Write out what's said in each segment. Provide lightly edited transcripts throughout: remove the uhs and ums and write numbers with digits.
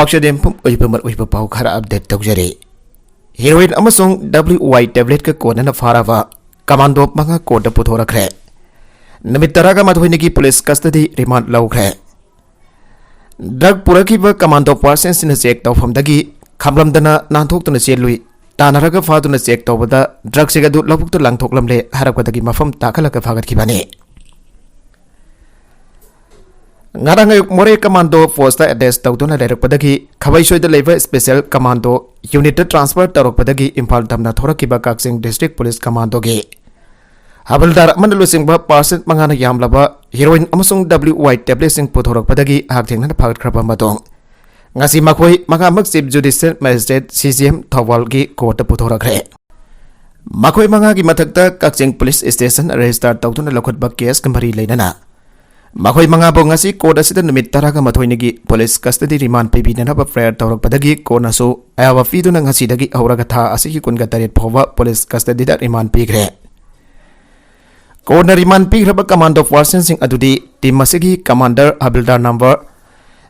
Pakshadem pum uipamar uipapau khara update tawjare. Heroin amasung WY tablet ka kona na farava commando manga koda puthorakre. Namit taraga madhuinigi police custody remand lawkre. Drug purakiba commando person sina check tawfamdagi khamlamdana nanthokna chelui tanaraga faduna check tawbada drug sigadu labukta langthoklamle harapkadagi mafam takalaka phagat kibane. Ngarang more commando force ta address tawduna lerakpadagi khabai soida level special commando unit transfer tarokpadagi imphal damna thorakiba kaksing district police commando ge habaldar mandalu singba percent mangana yamlaba heroin amasung WY tablet sing puthorakpadagi hakthengna phagat khraba madong ngasi makhoi mangamak chief judicial magistrate CCM Thawal gi court puthorakre makhoi manga gi mathakta kaksing police station register tawduna lokhatba case kambari leinana Makhoi manga bo ngasi court asida numit taraga mathoinigi police custody remand pibinana ba prayer tawrakpadagi kona so ayawa fiduna ngasi dagi auraga tha asigi kunga taret phowa police custody da remand pigre kona remand pigraba commando person sing adudi team masigi commander habildar number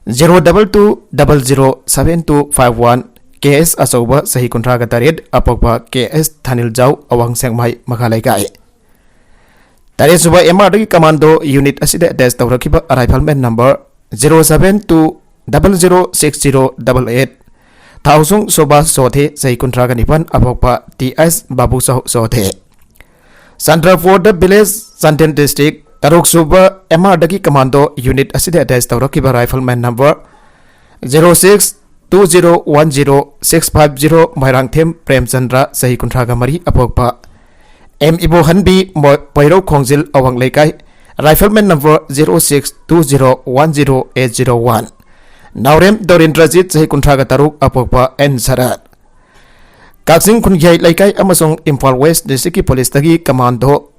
022007251 KS asoba sahi kontraga taret apokba KS Thanil Jau awang sengmai makhalai kai Tari suba MRD commando unit asida attach tawrakiba rifleman number 072006088 Thausung soba sothe sai kontraga nipan apokpa TS Babu sothe Central for the village Santen district Taruk suba MRD commando unit asida attach tawrakiba rifleman number 0620100650 Mairangthem Premchandra sai kontraga mari apokpa M Ibo Hanbi Poiro Kongzil Awang Lekai Rifleman number 0620108001 Naurem Dorindrajit Sahi Kuntraga Taruk Apokpa N Sarat Kaksing Kunjai Lekai Amasong Imphal West District Police Tagi Commando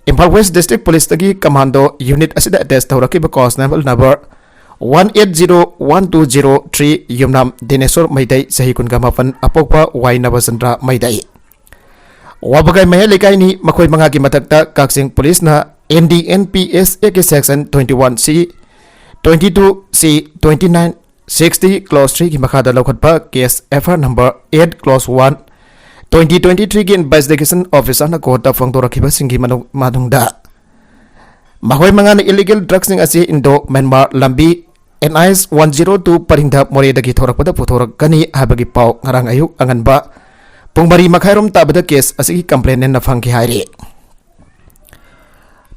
Imphal West District Police Tagi Commando Unit Asida Attest Tauraki Bakos number 18012003 Yumnam Dinesor Maidai Sahi Kungamapan Apokpa Y Nabasandra Maidai Wabagai mahalikai ni makoy mga gimatakta kaksing police na NDNPS AK section 21C 22C 29 60 clause 3 gimakada lokhat pa case FR number 8 clause 1 2023 gi investigation officer na kota fangtora kiba singi madungda makoy mga na illegal drugs ning asi Indo Myanmar lambi NIS 102 paringda more dagi thorak pada puthorak kani habagi pau ngarang ayuk angan ba Pungbari makhairom tabada case asigi complainant na fangki hairi.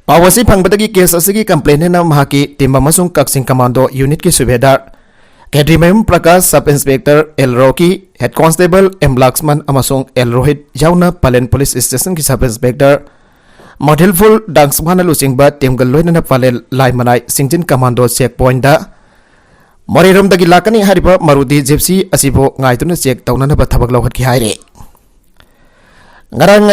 Pawasi pangbadagi case asigi complainant na mahaki timba masung kaksing commando unit ki subedar. Kadrimem Prakash Sub Inspector L Rocky, Head Constable M Laxman amasung L Rohit Jauna Palen Police Station ki Sub Inspector. Modhelful dangsmana lusingba tim galloy na Palen Laimanai Singjin Commando checkpoint da. Morirom dagi lakani hariba Maruti Gypsy asibo ngaituna check tawna na bathabag lawhat ki hairi. Ngarang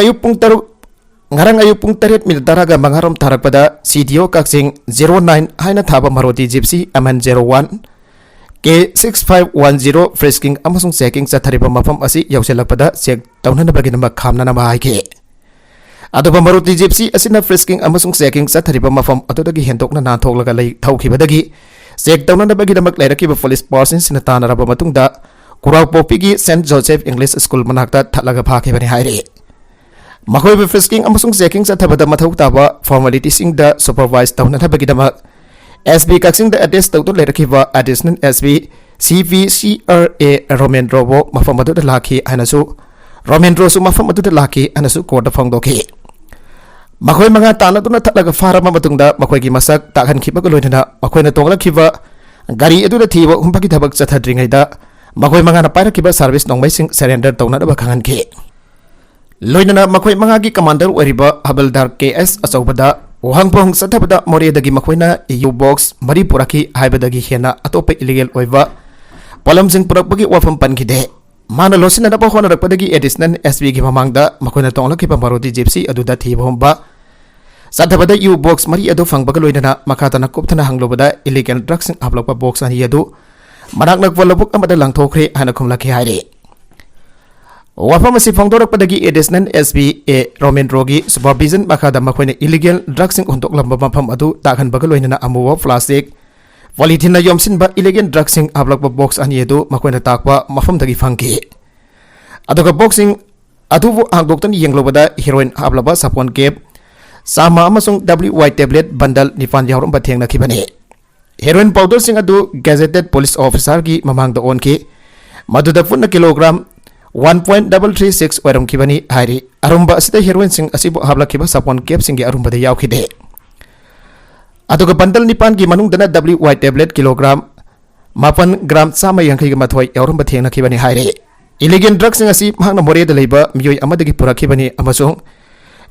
ayupung tarit militaraga mangharom tarak pada CDO kaksing 09 haina thaba Maruti Gypsy aman 01 K6510 frisking amasung checking sa thariba mafam asi yauselak pada check tawna na bagina makhamna na mahai adoba Maruti Gypsy asina frisking amasung checking sa thariba mafam atodagi hendokna nanthok laga lei thaukhibadagi check tawna na bagina mak lairakiba police person sinatana raba matungda Kurau Popigi St Joseph English School manakta thalaga phakibani hairi Makoy be frisking amasung checking sa thabada mathau taba formalities sing da supervise tawna thabagidama SB kaksing da address tawto lerakiba additional SB CVCRA Roman Robo mafamadu da laki anasu Roman Rosu mafamadu da laki anasu court phangdoki Makoy mga tana tuna thalaga farama matungda makoy gi masak takhan khiba ko loina makoy na tongla khiba gari edu da thiba humpaki thabak chathadringai da makoy mga na paira khiba service nongmai sing surrender tawna da bakhangan ki Loinana makoy mga gi commander wariba habaldar KS asawbada wahangpong sathabada more dagi makoyna EU box mari puraki haibadagi hena atopa illegal oiba palamsing purakbagi wafam pankide mana losina na pohona rakpadagi additional SB gi mamangda makoyna tongla ki Maruti Gypsy aduda thibomba sathabada EU box mari adu fangbaga loinana makata na kupthana hanglobada illegal drugs ablokpa box ani adu manak nakwalabuk amada langthokre hana khumlaki haire Wafam si fangdorak padagi additional SBA Roman Rogi supervision makada makoyna illegal drugs ing untuk lamba mapam adu takhan bagaloy na amuwa plastic Polythene yomsinba illegal drugsing hablakba box ani edu makoina takwa mafamdagi fangki. Aduga boxing adubu hangdoktan yenglobada heroin hablaba sapon cap sama amasung WY tablet bundle nifan yaurum batheng nakibani. Heroin powder sing adu gazetted police officer ki mamang da on ki maduda punna kilogram 1.336 warum kibani hari arumba asida heroin sing asibu habla kiba sapon cap sing gi arumba da yaw khide. Aduga bundle nipan ki manung dana WY tablet kilogram 8 gram sama yang kai mathoi yaurum batheng nakibani hari. Illegal drugs sing asi mahang na more da leiba miyoi amadagi purakibani amasung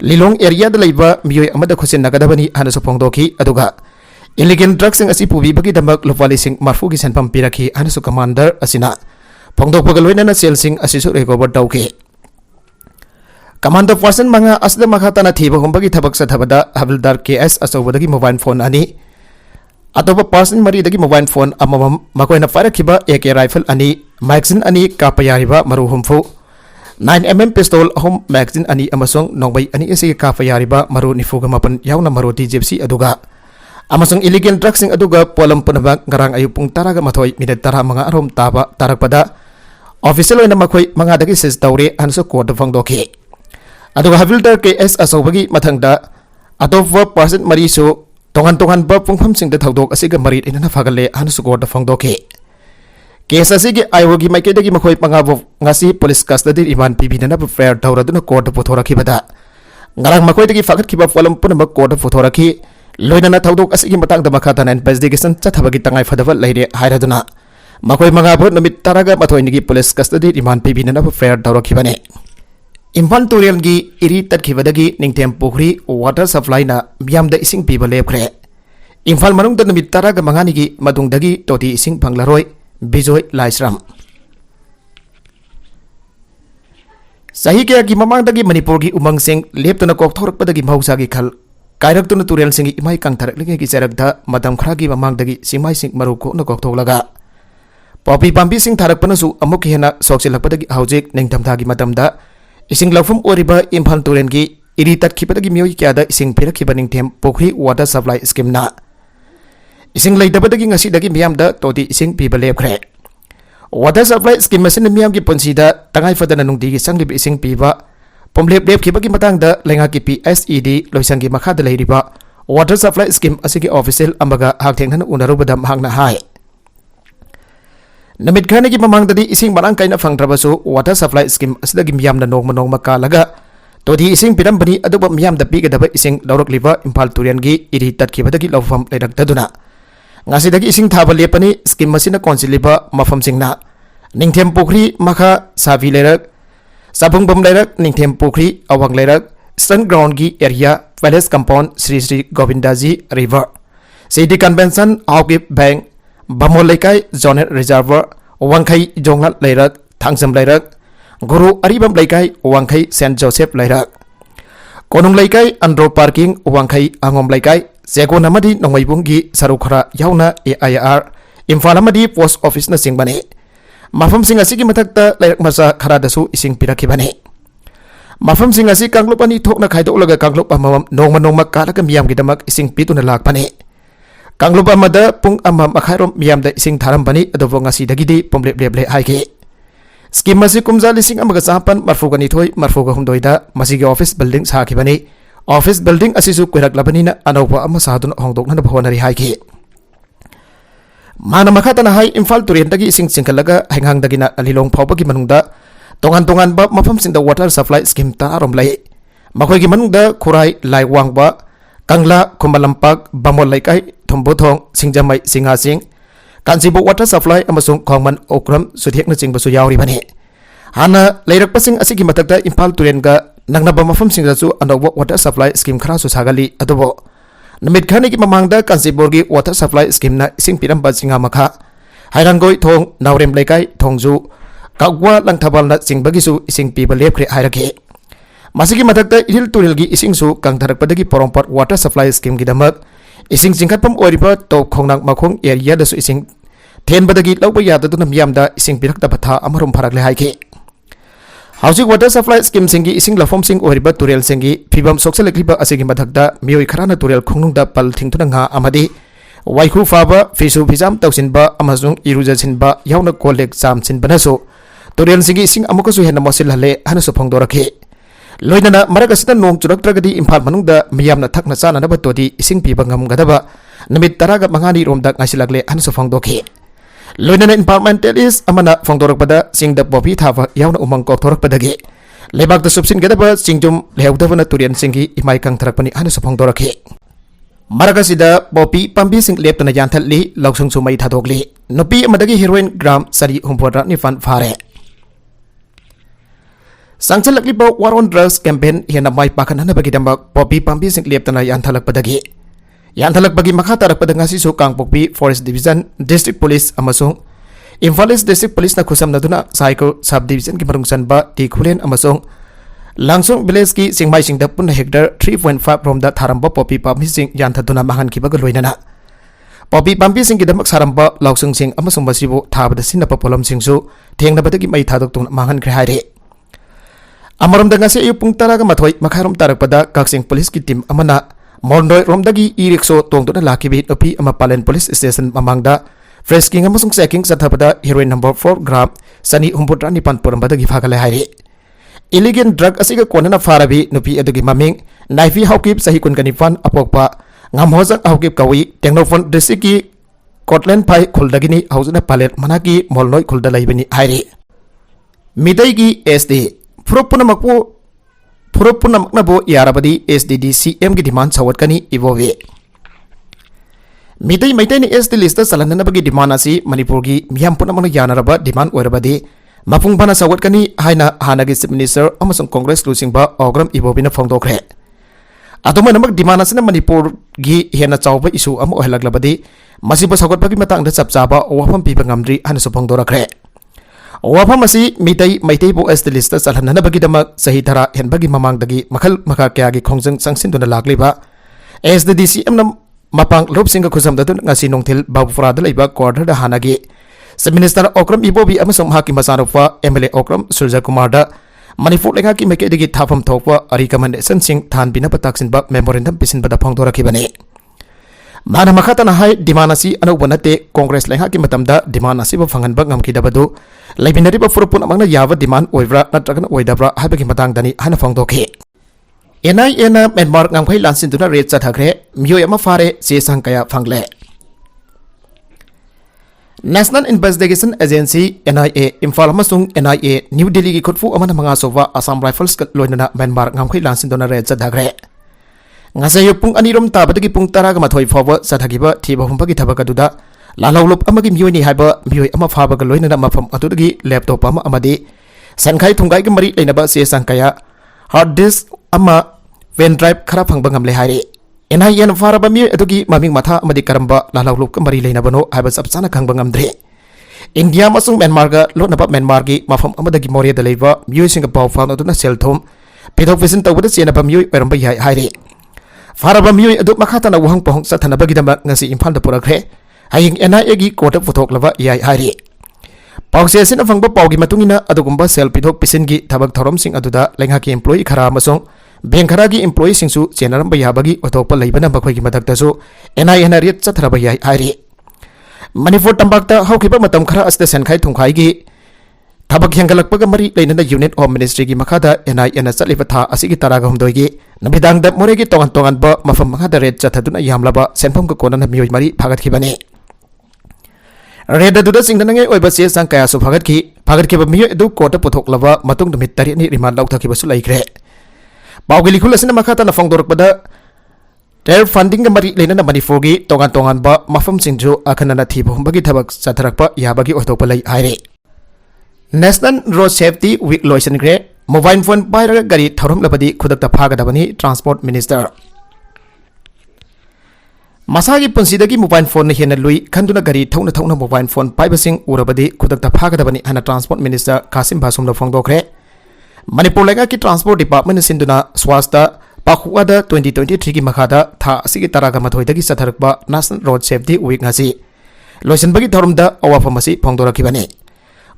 Lilong area da leiba miyoi amada khosen nagadabani hana sopongdoki aduga illegal drugs sing asi pubi bagi damak lupali sing marfu gi senpam piraki hana su commander asina pongdok pagaloina na sel sing asi su recover dauke commander person manga asda makata na thiba hombagi thabak sa thabada havildar KS asawadagi mobile phone ani atopa person mari dagi mobile phone amamam makoina farakiba AK rifle ani magazine ani kapayariba maru humfu 9mm pistol home magazine ani amasong nongbai ani ese kapayariba maru nifuga mapan yauna maru DJFC aduga amasong illegal drugs sing aduga polam punabak ngarang ayupung taraga mathoi minute tara mga arom taba tarakpada official oina makhoi mga dagi ses tawre anso court fangdoki aduga havildar KS asawbagi mathangda atova person mari so tongan ba pungpham sing da thodok asiga marit ina fagale anso court fangdoki Kesa sige aywogi maikedagi makhoi pangabo ngasi police custody iman pibinana fair tauraduna court pothoraki bada ngarang makhoi dagi fakat kiba folam punama court pothoraki loinana thaudok asigi matang da makhata investigation chathabagi tangai fadawa leire hairaduna makhoi mangabo namit taraga mathoi nigi police custody iman pibinana fair tauraki bane Imphal Tural gi iri tatkibadagi ningthem pukhri water supply na miamda ising piba lepkhre Imphal manung da namit taraga mangani gi madungdagi toti ising phanglaroi Bijoy Laisram Sahi kaya ki mamang dagi Manipur ki umang sing leptuna kok thorak padagi mahausa ki khal kairak tuna Tural sing imai kang tharak linge ki charak da madam khra ki mamang dagi simai sing maru ko na kok thok laga Popi pampi sing tharak panasu amuk hena soksilak padagi haujik ningtham tha ki madam da ising lafum oriba Imphal Tural ki iri tat ki padagi mioi kya da ising phirak ki baningthem pokri water supply scheme na Ising lay dapat daging ngasi daging miyam da todi ising piba lepkre. Water supply scheme masin miyam ki ponsida tangay fada nanung digi sang libi ising piba. Pomlep ki bagi matang da lenga ki PSED loisang ki makha da lay riba. Water supply scheme asigi official ambaga hakteng nan unaru badam hang na hai. Namit khane ki mamang dadi ising marang kaina fangtrabasu water supply scheme asidagi miyam na nongma kalaga. Todi ising piram bani aduba miyam da piga daba ising lawrak liba Imphal Tural gi iri tat ki badagi lawfam leirak taduna. Ngasi dagi ising thaba lepani scheme masina konsiliba mafam singna ningthem pukhri makha savi lerak sabung bam lerak ningthem pukhri awang lerak sun ground gi area palace compound Sri Govindaji river city convention outgip bank bamol lekai zonal reservoir wangkhai jonglat lerak thangsam lerak guru aribam lekai wangkhai St Joseph lerak konung lekai andro parking wangkhai angom lekai Seko namadi nongmaibungi sarukhara yauna AIR Imphal amadi post office na singbani mafam sing asigi mathakta lairak masa khara dasu ising pirakibani mafam sing asi kanglup ani thokna khaidolaga kanglup amam nongma kalaga miyam gidamak ising pituna lakpani kanglup amada pung amam akhairom miyam da ising tharam bani adobo ngasi dagidi pomlep leble haike scheme masi kumza lising amaga sapan marfugani thoi marfuga humdoida masigi office building sakibani Office building asisu kuirak labanina anawpa ama sahadun hongdok na bhawanari haiki Mana makata na hai Imphal Tural dagi ising singkalaga henghang dagina alilong phawbagi manungda tongan ba mafam sinda water supply scheme ta arom lai makhoi gi manungda khurai lai wangba kangla kumalampak bamol laikai thombothong singjamai singasing kansibo water supply amasung khongman okram suthekna chingbasu yauri bani hana leirak pasing asigi matakta Imphal Tural ga Nangnaba mafam singdasu anawba water supply scheme khara su sagali adobo namit khane ki mamangda kansiborgi water supply scheme na ising piramba singa makha hairangoi thong naurem lekai thongju kagwa langthabal na singbagi su ising piba lepkhre hairake masigi matakta Imphal Tural gi ising su kangtharak padagi porompat water supply scheme gi damak ising singkhatpam oriba to khongnang makhong area da su ising then badagi lawba yadaduna miyamda ising pirak da patha amarum pharak le haike Hausik water supply scheme singi ising lafom sing oriba Tural singi phibam sokselekliba asigi mathakda mioi kharana Tural khongnungda pal thingtuna nga amadi वाइखु फाबा फिसु फिजाम तौसिनबा अमसुंग इरुजसिनबा याउना कोलेक चामसिनबनासु तुरेलसिंगी इसिंग अमुकसु हेना मोसिलहले हनसु फोंदोरखे लोइनना मरगसिदा नोंग चुरक्त्रगदी इम्फाल मनुंगदा मियामना थकना चाननबा तोदी इसिंग पिबा ngamgadaबा नमित 15 रोमदा ngasilagle हनसु फोंदोखे लोइनना इन्वायरमेंटलिस्ट अमना फोंदोरकबदा सिंगदा पॉपी थाबा याउना उमंग कोथोरकबदगे लेबाकदा सुबसिनगदबा सिंगजुम लेहउदबना तुरेलसिंगी इमाई कंगथरकपनि हनसु फोंदोरखे मरगसिदा पॉपी पांबी सिंग लेपतना यानथली लौसुंगसु मई थादोगली नुपी अमदगी हीरोइन ग्राम सरी हुंफोरा निफान फारे संचलकलिबा वार ऑन ड्रग्स कैंपेन हेना माई पाखनहनबगिदमक पॉपी पांबी सिंग लेपतना यानथलकबगी मखा तरकपदा ngasisu Kangpokpi forest division district police अमसुंग इम्फाल ईस्ट डिस्ट्रिक्ट पुलिस ना खुसमनदुना साइको सब डिवीजन की मरुंग चनबा टिखुलेन अमसुंग लांगसुंग विलेज की सिंगमाई सिंगदा पुन हेक्टर 3.5 रोमदा थारंबा पॉपी पांबी सिंग यानथदुना महान किबग लोइनना पॉपी पांबी सिंग गिदमक सारंबा लाउसुंग सिंग अमसुंग मसिबो थाबद सिनपा पोलम सिंगसु थेंगनबदगी मई थादोक्तुन महान ग्रे हाइरे अमरमदा ngasi ayu pung 12 makharom tarakpada kaksing police की टीम अमना मोरनोय रोमदगी ई रिक्सो तोंगदुना लाखिबि नुपी अमा पालेन पुलिस स्टेशन ममांगदा फ्रेस्किंग अमसुंग चेकिंग चथबदा हेरोइन नंबर 4 ग्राम सनी हुंबुट्रा निपान पुरमबदगी फागले हाइरे इलीगल ड्रग असिगा कोनना फाराबी नुपी अदुगी ममिंग नाइफी हाउकिप सही कुनकनिफान अपोकपा ngamhojak हाउकिप कवी टेक्नोफोन डिस्ट्रिक्ट की कोटलैंड फाइ खुलदगिनी हाउजना पालेट मनाकी मोलनोय खुलदा लाइबनी हाइरे मिदैगी एसडी फुरुपुनमकनबो यारबदी एसडीडीसीएम की डिमांड सवटकनी इवोवे मिदै मैतैनी एसडी लिस्ट चलननबगी डिमांड असि मणिपुर की मियाम पुनमन यानरबा डिमांड ओरबदी मफुंग फना सवटकनी हाइना हानागी चीफ मिनिस्टर अमसुंग कांग्रेस लुसिंगबा ओग्रम इबोबिना फोंदोखरे अतोमनमक डिमांड असना मणिपुर की हेना चावबा इशू अम ओहलगलबदी मसिबो सवटपगी मतंगदा चपचाबा ओवफम पिबा ngamdri हनसु फोंदोरखरे वाफम असी मितै मैतैबो एसडी लिस्ट चलहननबगिदमक सही धरा हेनबगी ममांगदगी मखल मखा क्यागी खोंजंग संगसिनदुना लागलिबा एसडीडीसीएम नम मपांग लोपसिंग खुसमददुन ngasi नोंथिल बाबुफरादा लैबा क्वार्टर दा हानागी सब मिनिस्टर ओक्रम इबोबी अमसुंग हाकी मसारुफा एमएलए ओक्रम सूर्य कुमार दा मणिपुर लेंगा की मेकेदगी थाफम थोकवा रिकमेंडेशन सिंग थानबिना पताक्सिनबा मेमोरेंडम पिसिनबदा फोंदोरखिबने माना मखातना हाई डिमांड असी अनौब नते कांग्रेस लेंगा की मतमदा डिमांड असिबो फंगनबा ngamkidabadu लाइबिनरिबा फुरुपुन अमंगना याबा डिमांड ओइब्रा नत्रगन ओइदब्रा हाबगी मतंगदनी हना फोंदोखे एनआईए ना म्यांमार ngamkhai लानसिनदुना रेड चथाखरे मियोय अमा फारे से संकया फंगले national investigation agency NIA Imphal अमसुंग एनआईए न्यू दिल्ली की खुदफु अमना मंगा सोवा असम राइफल्स लोइनना म्यांमार ngamkhai लानसिनदुना रेड चथाखरे ngazay pung anirom tabadagi pung 12 fawa sathagibba thiba humpagi thabakadуда lalawlup amagi miyoi ni haiba miyoi ama fabaga loinana mafam adudagi laptop ama amadi sankhai thungai gi mari leinaba se sankaya hard disk ama pen drive khara phangba ngamle haire NIN faraba mi adugi maming matha amadi karamba lalawlup ka mari leinabano haiba sabsana khangba ngamdre India masung Myanmar ga lotnaba Myanmar gi mafam amadagi moria da leiba miyoi singa paw fawn aduna selthom pidok vision tawbada chenaba miyoi eramba yai haire फारबा मियोय अदु मखातना वहंग पहंग सथनबगिदमा ngasi Imphal the पुरखरे हाइंग NIA की court फुथोकलबा याय हारि पाउसे सिना फंगबा पाउगी मतुंगिना अदुगुंबा cell पिथोक पिसिन की थबक थरोम सिंग अदुदा लेंगा की employee खरा मसोंग bank खरा की एम्प्लॉई सिंगसु चेनरम बयाबगी अथोकपा लैबना बखोई की मदक्तसु एनआईए ना रित चथरबा याय हारि मणिपुर तंबाकता हौखिबा मतम खरा अस्ते सेनखाई थुंखाई की थबक हेंगलकपगा मरी लेनना यूनिट ऑफ मिनिस्ट्री की मखादा एनआईए ना चलिबा था असिगी तरागा हमदोगी नबिदांगदा मोरेगी तोंगन तोंगन ब मफम मखादा रेड चथदुना यामलाबा सेनफम को कोनना मियोय मरी फागतखिबने रेड दुदा सिंगदनंगे ओइबा से संग कयासु फागतखिबा मियोय दु कोर्ट पुथोकलबा मतुंग दुमित तरि नि रिमांड लौथखिबसु लैख्रे पाउगी लिखुलसना मखाता न फोंदोरकबदा टेर फंडिंग मरी लेनना मणिपुर की तोंगन तोंगन ब मफम सिंजु अखनना थिबो हुंबगी थबक चथरकपा याबगी ओथोकपा लै हाइरे नेशनल रोड सेफ्टी वीक लोइसनग्रे मोबाइल फोन पाइरगा गाड़ी थरमलबदी खुदकता फागदबनी ट्रांसपोर्ट मिनिस्टर मसागी पुंसीदगी मोबाइल फोन हेन लुई खंदुना गाड़ी थौना थौना मोबाइल फोन पाइबसिंग उरबदी खुदकता फागदबनी हना ट्रांसपोर्ट मिनिस्टर कासिम भासुम फोंदोखरे मणिपुर लेगा की ट्रांसपोर्ट डिपार्टमेंट सिंदुना स्वास्थ्य पाखुआदा 2023 की मखादा था असिगी तरागा मथोइदगी सथरकबा national road safety week ngasi लोइसनबगी थरमदा अवाफम असि फोंदोरखिबने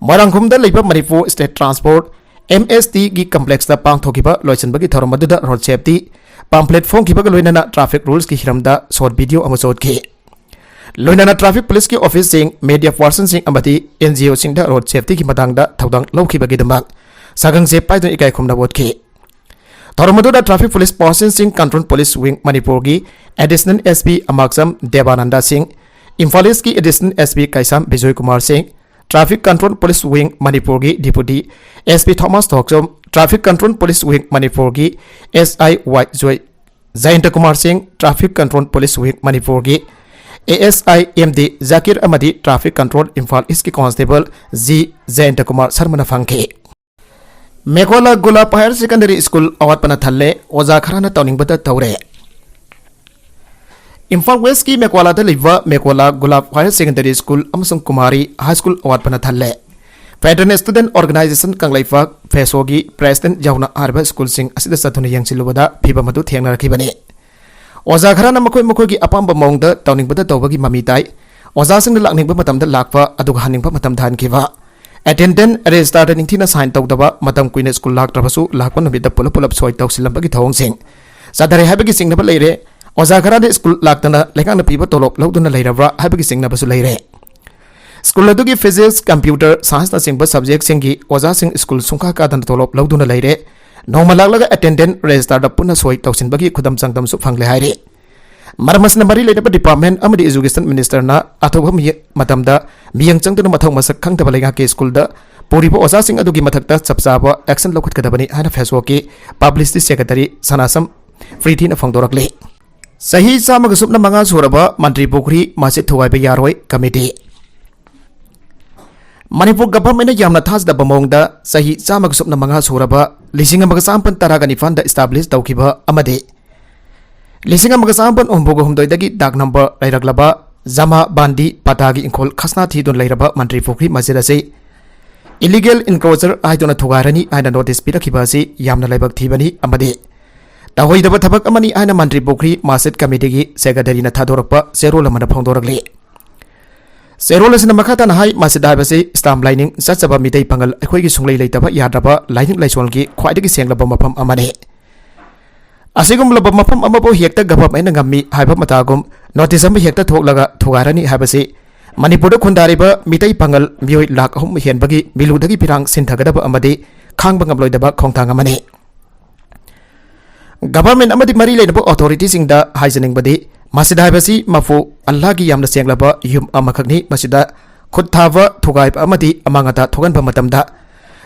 मोरंगखुमदा लेबा मणिपुर स्टेट ट्रांसपोर्ट MST की कम्प्लेक्स दा पांगथोखिबा लोइसनबगी थरमदुदा रोड सेफ्टी पम्पलेट फोंखिबगा लोइनना ट्रैफिक रूल्स की हिरमदा शॉर्ट वीडियो अमसोदखि लोइनाना ट्रैफिक पुलिस की ऑफिस सिंह मीडिया पर्सन सिंह अमदी एनजीओ सिंह दा रोड सेफ्टी की मतांगदा थौदांग लौखिबगिदमक सगंग से पाइदुन इकाई खुमना बोदखि थौरमदुदा ट्रैफिक पुलिस पर्सन सिंह कंट्रोल पुलिस विंग मणिपुर की एडिशनल एसपी अमाक्सम देवानंदा सिंह इम्फाल ईस्ट की additional SP Kaisam Vijay Kumar Singh traffic control police wing Manipur की deputy SP Thomas Thoksam traffic control police wing Manipur की SI Y Joy Jayant Kumar Singh traffic control police wing Manipur की एएसआई एमडी जाकिर अमदी ट्रैफिक कंट्रोल इम्फाल ईस्ट की constable G Jayant Kumar Sharma फंखे Mekola Gulab higher secondary school अवाटपना थल्ले ओजा खराना तौनिंगबदा तौरे इम्फाल वेस्ट की Mekola Mekola Gulab higher secondary school अमसुंग कुमारी हाई स्कूल अवाटपना थल्ले फेडरल स्टूडेंट ऑर्गेनाइजेशन कंगलाइफाक फेसोगी प्रेसिडेंट जाउना आरबा स्कूल सिंह असिदा सथुना यंगसिलुबदा फिबम अदु थेंगनरखिबने ओजा खराना मखोई की अपाम मौंग तौनिंगबदा तौबगी ममी ताई ओजा सिंह लाकनिंगबा मतमदा लाकपा अदुगा हानिंगबा मतम धानखिबा अटेंडेंट रजिस्टर निंथिना साइन तौदबा मतम कुइना स्कूल लाक्ट्रबसु लाकपा नुबिदा पुलप पुलप सोय तौसिलंबगी थौंगसिंग सदरे हाबगी सिंगनबा लेरे ओजा खरादे स्कूल लाक्तना लेखांना पीबा तोलोप लौदुना लेरबा हाबगी सिंगनबसु लेरे स्कूल अदुगी फिजिक्स कंप्यूटर साइंस ना सिंगबा सब्जेक्ट सिंगी ओजा सिंग स्कूल सुंखा कादन तोलोप लौदुना लेरे नोमा लाकलगा अटेंडेंट रजिस्टर दा पुना सोय तौसिनबगी खुदम संगदमसु फंगले हाइरे मरमसना मरी लेदबा डिपार्टमेंट अमदी एजुकेशन मिनिस्टर ना अथोबम मतमदा मियंग चंगदुना मथौ मसक खंगदबा लेगा के स्कूल दा पुरीबा ओजा सिंग अदुगी मथकता चपचाबा एक्शन लौखटकदबनी हाना फेसबुक की पब्लिसिटी सेक्रेटरी सनासम फ्रीथी ना फंगदोरकले सही चामग सुपना मंगा सोरबा मंत्री पोखरी मासे थुवाइबा यारोय कमिटी मणिपुर गवर्नमेंट यामना थाजदबा मौंगदा सही चामग सुपना मंगा सोरबा लिसिंग अमग चामपन तरागा निफान दा एस्टैब्लिश तौखिबा अमदे लिसिंग अमग चामपन ओंबोग हुमदोइदगी डाक नंबर लैरगलबा जमा बांदी पतागी इंखोल खसना थीदुन लैरबा मंत्री पोखरी मस्जिद असे इलीगल इनक्रोचर आइदुना थुगारनी आइना नोटिस पिरखिबा असे यामना लाइबक थीबनी अमदे तहोइदबा थबक अमनी आइना मंत्री पोखरी मस्जिद कमिटी की सेक्रेटरी ना थादोरकपा सेरोल अमना फोंदोरकले सेरोल असिना मखाता हाई मस्जिद हाइबसे इस्लाम लाइनिंग सचबा मिदै पंगल अखोइगी सुंगलै लैतबा याद्रबा लाइनिंग लाइसोल की ख्वाइदगी सेंगलबा मफम अमने असिगुमलबा मफम अमबो हेक्ता गवर्नमेंट ngami हाइबा मतागुम नोटिस अम हेक्ता थोकलगा थुगारनी हाइबसे मणिपुर खुंदारिबा मिदै पंगल मियोय लाख अहुम हेनबगी मिलुदगी पिरांग सिंथगदबा अमदे खांगबा ngamloidaba खोंथांग अमने गवर्नमेंट अमदी मरी लेनबो अथॉरिटी सिंगदा हाइजनिंगबदी मस्जिद हाइबसी मफु अल्लाह की यामना सेंगलबा युम अमखगनी मस्जिद खुदथाबा थुगाइब अमदी अमांगता थोगनबा मतमदा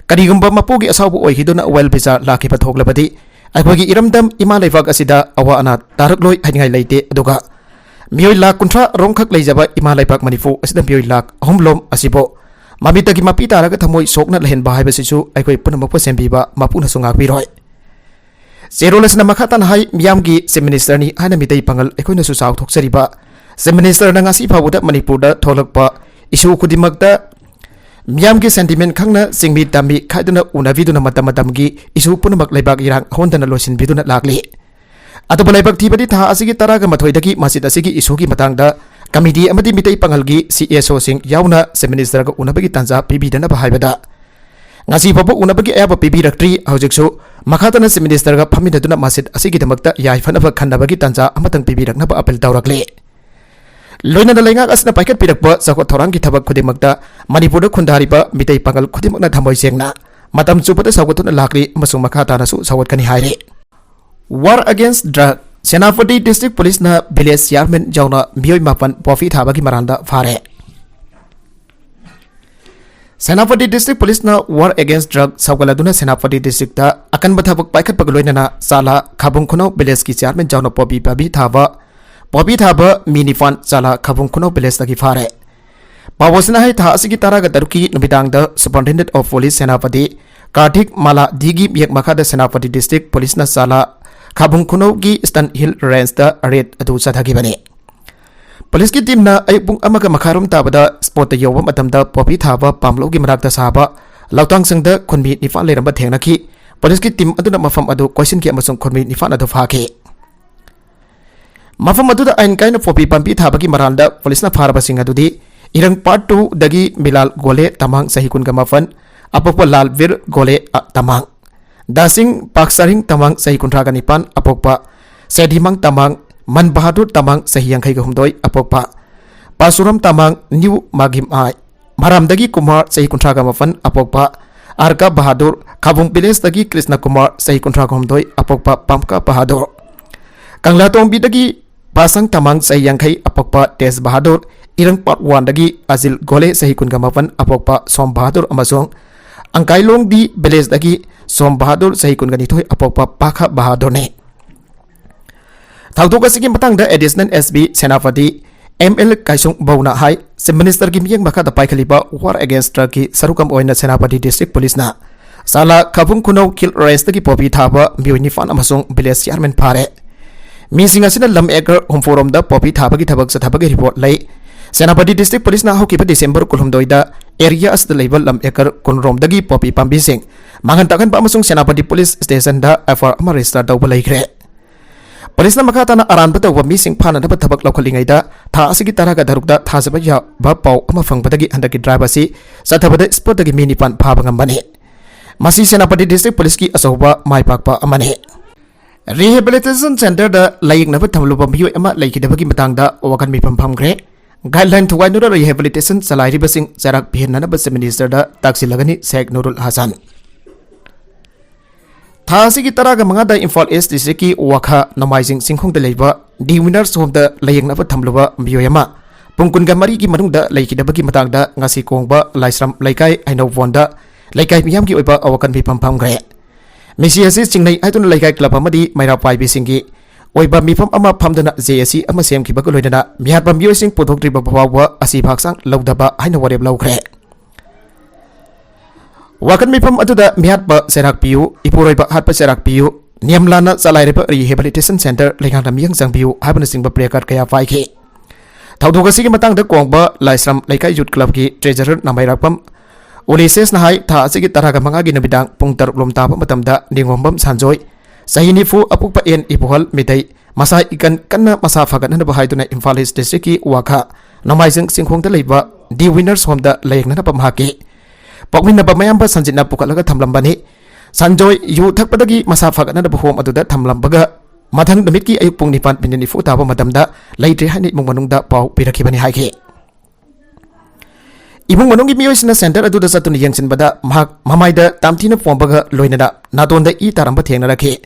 करिगुंबा मपुगी असावबु ओइहिदुना वेल भिसा लाखिबा थोगलबदी अखोगी इरमदम इमा लेफाक असिदा अवा अना तारकलोय हाइनिंगाय लैते अदुगा मियोय लाख कुंथ्रा रोंखक लैजबा इमा लेफाक मणिपुर असिदा मियोय लाख अहुमलोम असिबो ममितगी मपी तारगा थमोय सोकना लहेनबा हाइबसिसु अखोय पुनमपो सेंबीबा मपुना सुंगाकबिरोय सेरोलसना मखातन हाई मियाम की चीफ मिनिस्टर नि हाना मिदै पंगल अखोइना सु साउ थोकसरिबा चीफ मिनिस्टर ना ngasi फावुदा मणिपुर दा थोलकपा इशू खुदिमकता मियाम की सेंटिमेंट खंगना सिंगमी तमी खाइदुना उनाविदुना मतम की इशू पुनमक लेबाक इरांग होंदना लोसिन बिदुना लागले अतोब लेबाक थीबदी था असिगी तरागा मथोइदगी मस्जिद असिगी इशू की मतांगदा कमिटी अमदी मिदै पंगल की सीएसओ सिंग याउना चीफ मिनिस्टर का उनाबगी तंजा पिबिदना बहाइबदा ngasi babu unabagi aba pibiraktri hojiksu makhatana chief minister का फमिदुना मस्जिद असिगिदमक्ता याइफनबा खन्नबगी तंजा अमतंग पिबिरकनबा अपील तौरकले लोइना लेंगा असना पाइकट पिरकबा चको थौरांग की थबक खुदिमक्ता मणिपुर खुंदारिबा मिदै पंगल खुदिमकना थमोय सेंगना मतम चुपदा सौगतुना लाकली अमसुंग मखातानासु सौगतकनी हाइरे वार अगेंस्ट ड्रग सेनापति डिस्ट्रिक्ट पुलिस ना विलेज चेयरमैन जौना मियोय मापन पॉफी थाबगी मरांदा फारे सेनापति डिस्ट्रिक्ट पुलिस ना वार अगेंस्ट ड्रग सौगलदुना सेनापति डिस्ट्रिक्ट ता अकनबा थबक पाइखटपग लोइना चाला खाबुंग खुनौ विलेज की चेयरमैन जौना पॉपी थाबा मिनिफान चाला खाबुंग खुनौ विलेज तकी फारे पावसना है था असिगी तरागा तरुकी नुबिदांग द सुपरिटेंडेंट ऑफ पुलिस सेनापति कार्तिक माला दिगी मियक मखादा सेनापति डिस्ट्रिक्ट पुलिस ना चाला खाबुंग खुनौ की eastern hill range the red अदु चथागिबने पुलिस की टीम ना अयुपुंग अमगा मखारुम ताबदा स्पॉट योबा मतमदा पॉपी थाबा पामलोगी मराकता साबा लौतांग संगदा खुनमी निफान लेरंबा थेंगनाखी पुलिस की टीम अदुना मफम अदु क्वेश्चन की अमसुंग खुनमी निफान अदु फाके मफम अदुदा आइन काइन पॉपी पंपी थाबगी मरांदा पुलिस ना फारबा सिंग अदुदी इरंग पार्ट 2 दगी मिलाल गोले तमांग सही कुनगा मफन अपोपा लालवीर गोले तमांग दासिंग पाकसरिंग तमांग सही कुंट्रागा निपान अपोपा सेडिमंग तमांग मन बहादुर तमांग सही यांखैगा हुमदोय अपोपा Pasuram Tamang New Magim Ai Maramdagi Kumar Sahi Kuntraga Mafan Apokpa Arka Bahadur Kabung Piles Dagi Krishna Kumar Sahi Kuntraga Homdoi Apokpa Pamka Bahadur Kanglatong Bidagi Pasang Tamang Sahi Yangkai Apokpa Tes Bahadur Irang Part 1 Dagi Azil Gole Sahi Kunga Mafan Apokpa Som Bahadur Amasong Angkailong di Beles Dagi Som Bahadur Sahi Kunga Nitoy Apokpa Pakha Bahadur Ne Thautuk asigi matangda additional SB Senapati ML Kaisung Bauna Hai se Minister ki miyang maka da paikaliba war against drug ki sarukam oina Senapati District Police na sala Kabung Kuno kill arrest ki popi thaba miuni fan amasung village chairman pare Missing asina lam acre home forum da popi thaba ki thabak sa thabak report lai Senapati District Police na hoki pa December kulhum doida area as the level lam acre kunrom dagi popi pambi sing mangantakan pa amasung Senapati Police Station da FR ama register daw balai kre Police na makata na aran bata wa missing pana dapat tabak laukalingai da tha asigi taraga darukda tha sabaya ya ba pau ama fangbadagi handaki driver si sa thabada spot dagi mini pan pha bangam bane masi Senapati District Police ki asoba mai pakpa amane Rehabilitation Center da layik na thamluba miyo ama laiki dabagi matang da wakan mi pampham gre guideline thuwai nura rehabilitation salai ribasing jarak phian na ba minister da taksilagani Sheikh Nurul Hasan Thasi ki taraga mangada Imphal East District ki wakha Nomaising Singkhong da leiba di winners home da layang na thamluba miyoyama pungkun ga mari ki manungda laiki da bagi matangda ngasi kongba laisram laikai aino wonda laikai miyam ki oiba awakan bi pampam gre misi asi chingnai aitun laikai club amadi maira pai bi singi oiba mifam ama phamdana JSC ama sem ki bagul hoidana mihat bam yoising pothokri ba bawa asi bhaksang lawdaba haina wareb lawkhre Wakan mifam aduda mihat ba serak piu ipuroi ba hat pa serak piu niamlana salai ba rehabilitation center lengang ram yang sang piu habana sing ba prekat kaya fai ke thaudoga sigi matang da kongba laisram laikai youth club ki treasurer namai rakpam Ulises na hai tha sigi taraga manga gi nabidang pung taruk lom ta pa matamda ningombam sanjoi sahini fu apuk pa en ipuhal midai masa ikan kanna masa fagat na ba haiduna Imphal East District ki wakha namai singkhong da leiba di winners home da layek na pa mahake Pokmin na ba mayam ba sanjit na pukalaga thamlambani sanjoy yu thakpadagi masa fagat na ba home aduda thamlambaga mathang damit ki ayuk pung nipan pinni fu ta ba matamda leitre hani mung manungda pau pirakibani haike Ibung manungi miyoisina center aduda satun yangsin bada mamaida tamtina pombaga loinada nadonda I taramba thengna rakhe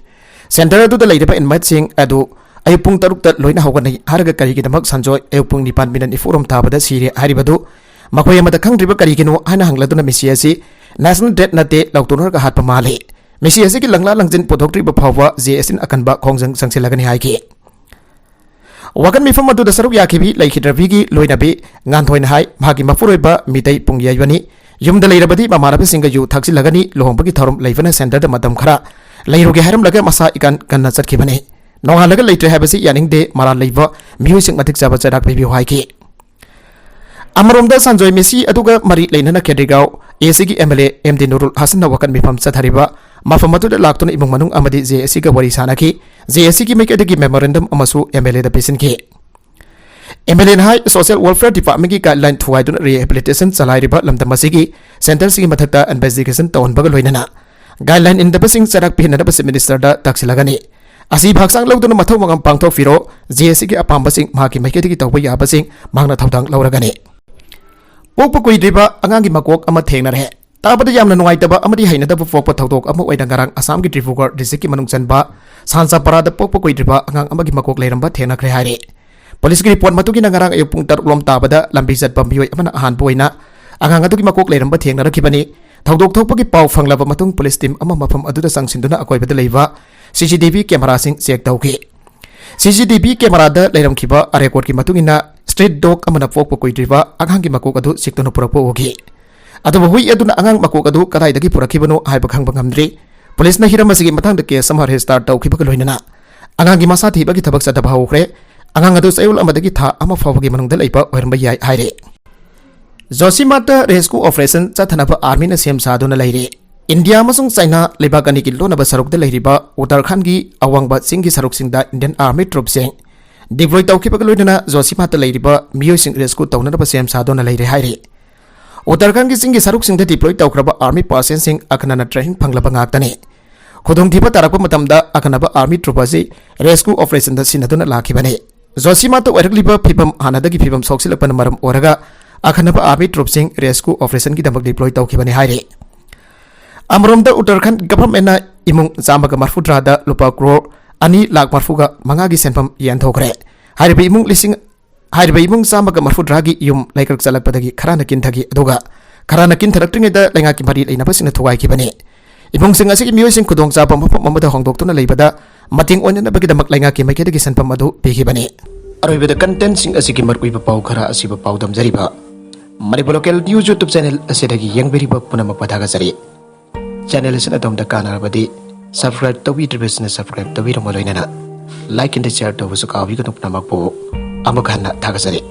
center aduda leidaba invite sing adu ayupung tarukta loina hawganai haraga karigi damak sanjoy ayupung nipan binan ifurum tabada siri haribadu makoy amada khangdriba karigino hana hangladuna misiasi national debt nate lautunor ka hat pamale misiasi ki langla langjin pothoktriba phawwa JSN akanba khongjang sangsilagani haike Wakan mifam adu da saruk yakibi laikhidrabi gi loinabi nganthoina hai magi mafuroiba mitai pungyayani yumda leirabadi mamarabi singa yu thaksilagani lohongpagi thorum leivana center da madam khara leiruge haram laga masa ikan kanna chatkibani nongalaga leitre habasi yaningde mara leiba music matik jaba charak bibi haike Amaromda Sanjoy Messi aduga mari leinana Kedrigao ACG MLA MD Nurul Hasan na wakan mifam sathariba mafamatu da laktuna imung manung amadi JSC ga wari sanaki JSC ki mekadagi memorandum amasu MLA da pesin ki MLA High Social Welfare Department ki guideline thuwaidun rehabilitation salai riba lamda masigi center sigi mathakta investigation tawon bagal hoinana guideline in the passing sarak pihna da minister da taksilagani Asi bhaksang lawduna mathau mangam pangthok firo JSC ki apamba sing mahaki mekadagi tawba yaba sing mangna thaudang lawragani Pokpa kuidriba angangi makok ama thengna re tabada yamna nuaitaba amadi hainadaba fokpa thaudok ama oida garang Assam ki Tribhugar district ki manung chanba sansa parada pokpa kuidriba angang amagi makok leiramba thengna kre haire police ki report matugi nangarang ayupung tarulom tabada lambi jat pambioi amana ahan boina angang atugi makok leiramba thengna rakhibani thaudok thokpa ki pau phanglaba matung police team ama mafam aduda sangsinduna akoibada leiba CCTV camera sing check tauki CCTV camera da leiram khiba record ki matungina street dog amana pokpa kuidriba angang ki makok adu siktono purapo ogi adu hui aduna angang makok adu kadai dagi purakibano haiba khangba ngamdri police na hiram asigi matang de case samar start tau khiba loinana angang ki masa thiba ki thabak sa da bahukre angang adu sayul amadagi tha ama fawagi manung da leiba oiramba yai haire Josimata rescue operation chathanaba army na sem saduna leire India amasung China lebakani ki lonaba saruk da leiriba Uttarakhand gi awangba singgi saruk singda Indian army troops sing deploy tawkhiba loinana Josimata leiriba miyoi sing rescue tawna ba sem sadona leire haire Uttarakhand ki singgi saruk singda deploy tawkraba army person sing akhanana training phanglaba ngaktani khudong thiba tarakpa matamda akhanaba army troop asi rescue operation da sinaduna lakhibani जोशीमात ओरकलिबा फिबम हानादगी फिबम सोक्सिलपन मरम ओरगा अखनब army ट्रुपसिंग rescue operation की दमक deploy तौखिबने हाइरे अमरोमद उत्तराखंड गवर्नमेंट इमुंग चामग मरफुद्रादा लुपा क्रोर 2 लाख मरफुगा मंगागी सेनफम येंथोखरे हाइरब इमुंग लिसिंग हाइरब इमुंग चामग मरफुद्रागी युम लाइकक चलकपदगी खराना किनथगी अदुगा खराना किनथरक्त्रिङैदा लैंगाकी मरि लैनबसिंग थुगाइखिबने इमुंग सिंग असि मियोइसिंग खुदोंग चाबम मफम अमदा होंदोक्तुना लैबदा मतिंग ओइननबगिदमक लैंगाकी मैखेदगी सेनफम अदु पिखिबने अरोइबदा कंटेंट सिंग असि की मरउइबा पाउ खरा असिबा पाउ दमजरिबा Manipur local news YouTube channel असिदगी यंगबेरिबा पुनमक पथागजरि चैनल असिना तोमदा कानारबदी सब्सक्राइब तौबीद्रिबसिना सब्सक्राइब तौबीरम लोइनना लाइक एंड शेयर तौबसु काबिगनु पुनमक पो अमक हन्ना थागजरि।